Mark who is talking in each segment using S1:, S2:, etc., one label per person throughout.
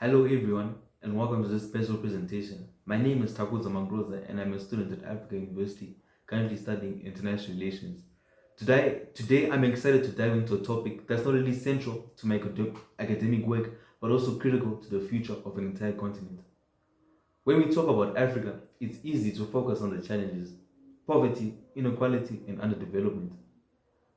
S1: Hello everyone and welcome to this special presentation. My name is Takudzwa Mangrozah and I'm a student at Africa University, currently studying international relations. Today I'm excited to dive into a topic that's not only central to my academic work but also critical to the future of an entire continent. When we talk about Africa, it's easy to focus on the challenges: poverty, inequality, and underdevelopment.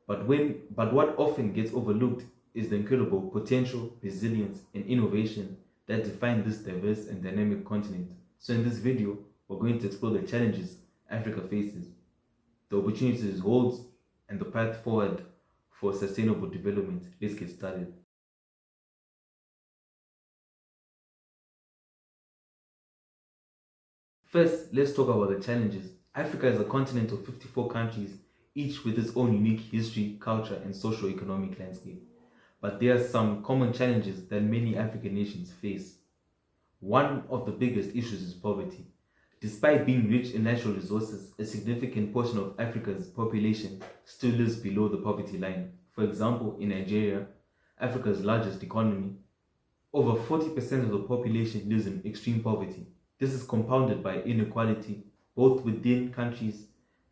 S1: But what often gets overlooked is the incredible potential, resilience, and innovation that define this diverse and dynamic continent. So in this video, we're going to explore the challenges Africa faces, the opportunities it holds, and the path forward for sustainable development. Let's get started. First, let's talk about the challenges. Africa is a continent of 54 countries, each with its own unique history, culture, and socio-economic landscape. But there are some common challenges that many African nations face. One of the biggest issues is poverty. Despite being rich in natural resources, a significant portion of Africa's population still lives below the poverty line. For example, in Nigeria, Africa's largest economy, over 40% of the population lives in extreme poverty. This is compounded by inequality both within countries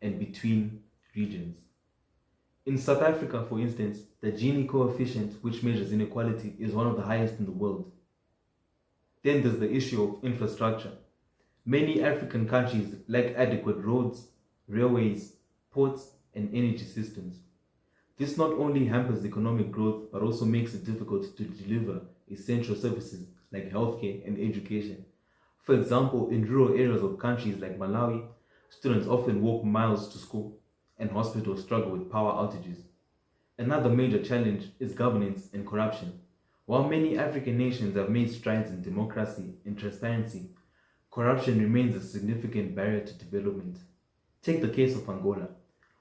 S1: and between regions. In South Africa, for instance, the Gini coefficient, which measures inequality, is one of the highest in the world. Then there's the issue of infrastructure. Many African countries lack adequate roads, railways, ports, and energy systems. This not only hampers economic growth but also makes it difficult to deliver essential services like healthcare and education. For example, in rural areas of countries like Malawi, students often walk miles to school, and hospitals struggle with power outages. Another major challenge is governance and corruption. While many African nations have made strides in democracy and transparency, corruption remains a significant barrier to development. Take the case of Angola,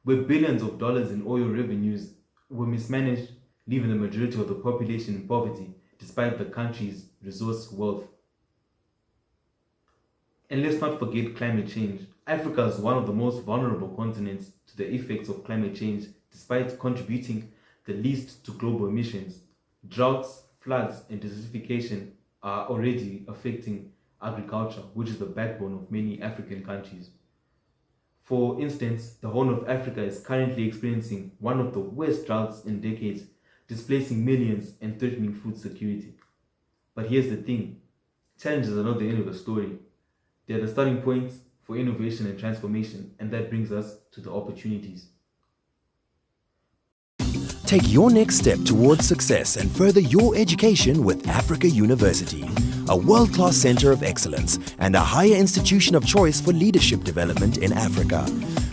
S1: where billions of dollars in oil revenues were mismanaged, leaving the majority of the population in poverty despite the country's resource wealth. And let's not forget climate change. Africa is one of the most vulnerable continents to the effects of climate change, despite contributing the least to global emissions. Droughts, floods, and desertification are already affecting agriculture, which is the backbone of many African countries. For instance, the Horn of Africa is currently experiencing one of the worst droughts in decades, displacing millions and threatening food security. But here's the thing: challenges are not the end of the story. They are the starting points for innovation and transformation, and that brings us to the opportunities.
S2: Take your next step towards success and further your education with Africa University, a world-class center of excellence and a higher institution of choice for leadership development in Africa.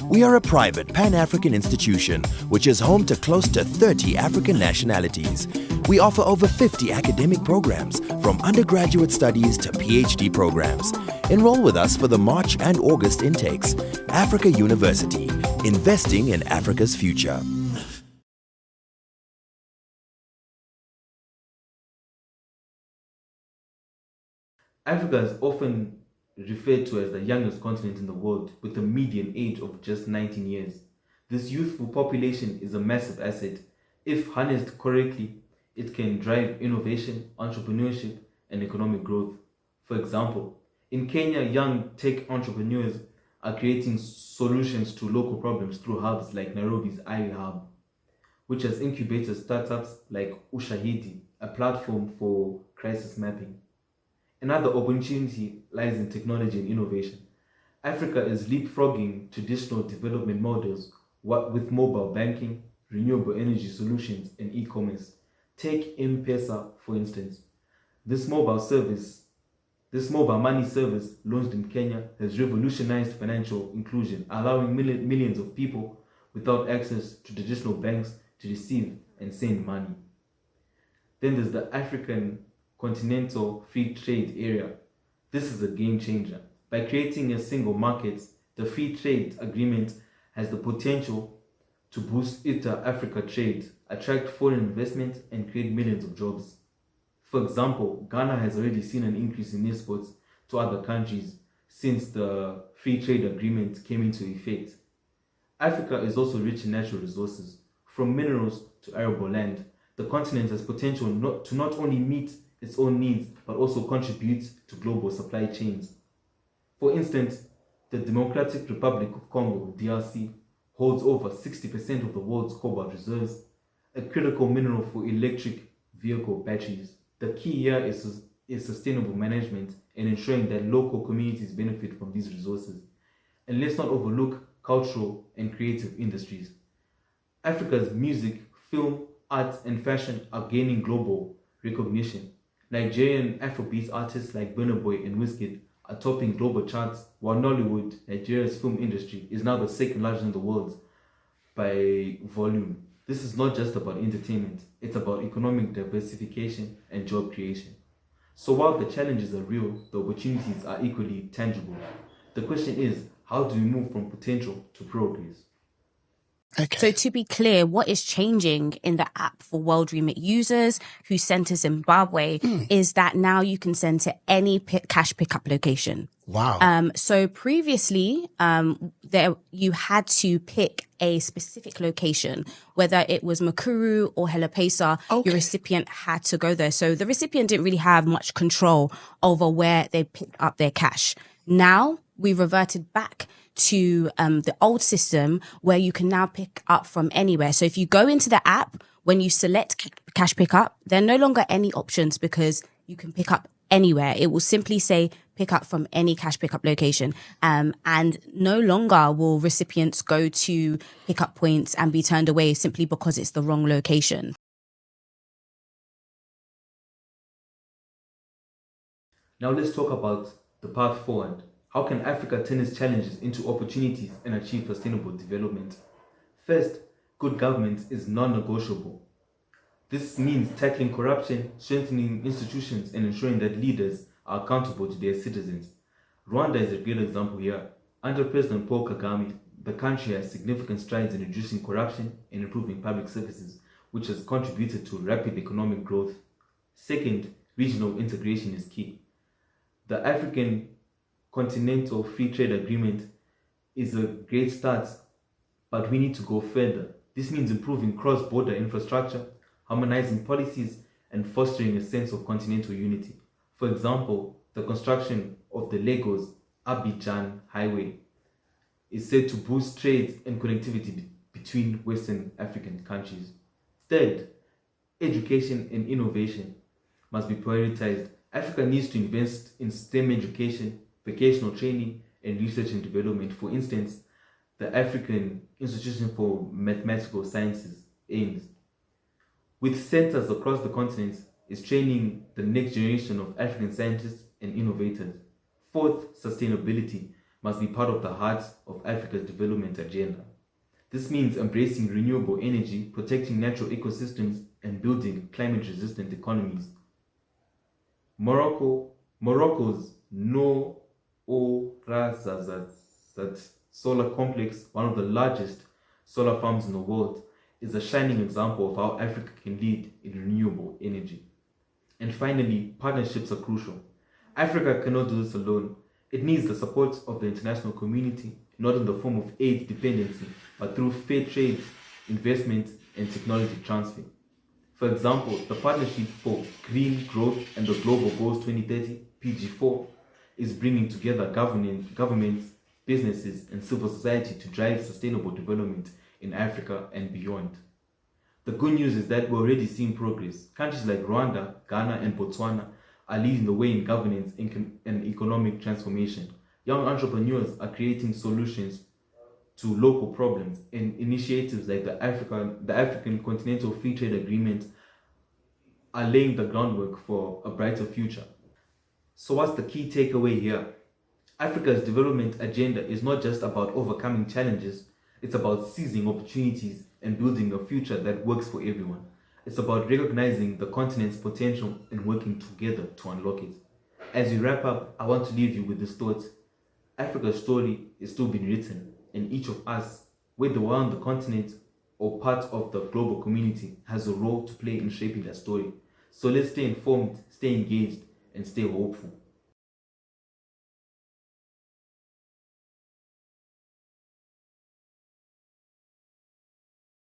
S2: We are a private Pan-African institution which is home to close to 30 African nationalities. We offer over 50 academic programs, from undergraduate studies to PhD programs. Enroll with us for the March and August intakes. Africa University, investing in Africa's future.
S1: Africa is often referred to as the youngest continent in the world, with a median age of just 19 years. This youthful population is a massive asset. If harnessed correctly, it can drive innovation, entrepreneurship, and economic growth. For example, in Kenya, young tech entrepreneurs are creating solutions to local problems through hubs like Nairobi's iHub, which has incubated startups like Ushahidi, a platform for crisis mapping. Another opportunity lies in technology and innovation. Africa is leapfrogging traditional development models with mobile banking, renewable energy solutions, and e-commerce. Take M-Pesa, for instance. This mobile money service, launched in Kenya, has revolutionized financial inclusion, allowing millions of people without access to traditional banks to receive and send money. Then there's the African Continental Free Trade Area. This is a game changer. By creating a single market, the Free Trade Agreement has the potential to boost inter-Africa trade, attract foreign investment, and create millions of jobs. For example, Ghana has already seen an increase in exports to other countries since the Free Trade Agreement came into effect. Africa is also rich in natural resources. From minerals to arable land, the continent has potential to not only meet its own needs, but also contribute to global supply chains. For instance, the Democratic Republic of Congo, DRC, holds over 60% of the world's cobalt reserves, a critical mineral for electric vehicle batteries. The key here is sustainable management and ensuring that local communities benefit from these resources. And let's not overlook cultural and creative industries. Africa's music, film, art, and fashion are gaining global recognition. Nigerian Afrobeat artists like Burna Boy and Wizkid are topping global charts, while Nollywood, Nigeria's film industry, is now the second largest in the world by volume. This is not just about entertainment, it's about economic diversification and job creation. So while the challenges are real, the opportunities are equally tangible. The question is, how do we move from potential to progress?
S3: Okay.
S4: So to be clear, what is changing in the app for World Remit users who send to Zimbabwe is that now you can send to any cash pickup location.
S3: Wow.
S4: So previously, there you had to pick a specific location, whether it was Makuru or Helapesa,
S3: Okay.
S4: your recipient had to go there. So the recipient didn't really have much control over where they picked up their cash. Now we reverted back to the old system where you can now pick up from anywhere. So if you go into the app, when you select cash pickup, there are no longer any options because you can pick up anywhere. It will simply say pick up from any cash pickup location. And no longer will recipients go to pickup points and be turned away simply because it's the wrong location.
S1: Now let's talk about the path forward. How can Africa turn its challenges into opportunities and achieve sustainable development? First, good governance is non-negotiable. This means tackling corruption, strengthening institutions, and ensuring that leaders are accountable to their citizens. Rwanda is a great example here. Under President Paul Kagame, the country has significant strides in reducing corruption and improving public services, which has contributed to rapid economic growth. Second, regional integration is key. The African Continental Free Trade Agreement is a great start, but we need to go further. This means improving cross-border infrastructure, harmonizing policies, and fostering a sense of continental unity. For example, the construction of the Lagos-Abidjan Highway is said to boost trade and connectivity between Western African countries. Third, education and innovation must be prioritized. Africa needs to invest in STEM education, vocational training, and research and development. For instance, the African Institution for Mathematical Sciences, AIMS, with centers across the continent, is training the next generation of African scientists and innovators. Fourth, sustainability must be part of the heart of Africa's development agenda. This means embracing renewable energy, protecting natural ecosystems, and building climate-resistant economies. Morocco's No Ouarzazate solar complex, one of the largest solar farms in the world, is a shining example of how Africa can lead in renewable energy. And finally, partnerships are crucial. Africa cannot do this alone. It needs the support of the international community, not in the form of aid dependency, but through fair trade, investment, and technology transfer. For example, the Partnership for Green Growth and the Global Goals 2030, PG4, is bringing together governments, businesses, and civil society to drive sustainable development in Africa and beyond. The good news is that we're already seeing progress. Countries like Rwanda, Ghana, and Botswana are leading the way in governance and economic transformation. Young entrepreneurs are creating solutions to local problems, and initiatives like the African Continental Free Trade Agreement are laying the groundwork for a brighter future. So what's the key takeaway here? Africa's development agenda is not just about overcoming challenges, it's about seizing opportunities and building a future that works for everyone. It's about recognizing the continent's potential and working together to unlock it. As we wrap up, I want to leave you with this thought. Africa's story is still being written, and each of us, whether we're on the continent or part of the global community, has a role to play in shaping that story. So let's stay informed, stay engaged, and stay hopeful.